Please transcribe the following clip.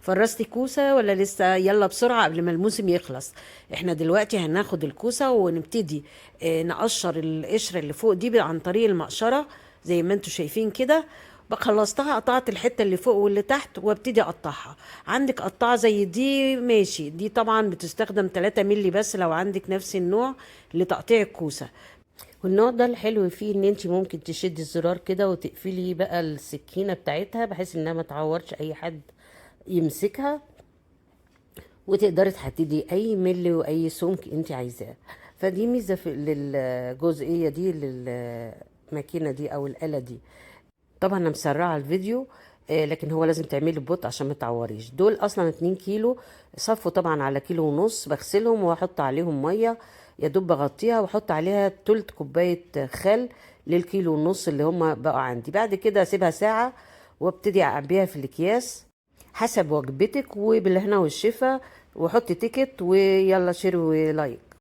فرستي كوسة ولا لسه؟ يلا بسرعة قبل ما الموسم يخلص. احنا دلوقتي هناخد الكوسة ونبتدي نقشر القشرة اللي فوق دي عن طريق المقشرة زي ما انتوا شايفين كده. خلصتها، قطعت الحتة اللي فوق واللي تحت وابتدي اقطعها. عندك قطعة زي دي ماشي، دي طبعا بتستخدم 3 ملي بس لو عندك نفس النوع لتقطيع الكوسة. والنوع ده الحلو فيه ان انت ممكن تشدي الزرار كده وتقفلي بقى السكينة بتاعتها بحيث انها ما تعورش اي حد يمسكها، وتقدري تحددي اي ملي واي سمك انت عايزاه. فدي ميزة في للجزئية دي، للماكينة دي او الآلة دي. طبعا انا مسرعه الفيديو، لكن هو لازم تعملي ببطء عشان ما تعوريش. دول اصلا 2 كيلو، صفوا طبعا على كيلو ونص. بغسلهم واحط عليهم ميه، يا دوب بغطيها واحط عليها تلت كوبايه خل للكيلو ونص اللي هم بقوا عندي. بعد كده اسيبها ساعه وابتدي اعبيها في الاكياس حسب وجبتك، وبالهنا والشفا. وحطي تيكت ويلا شير ولايك.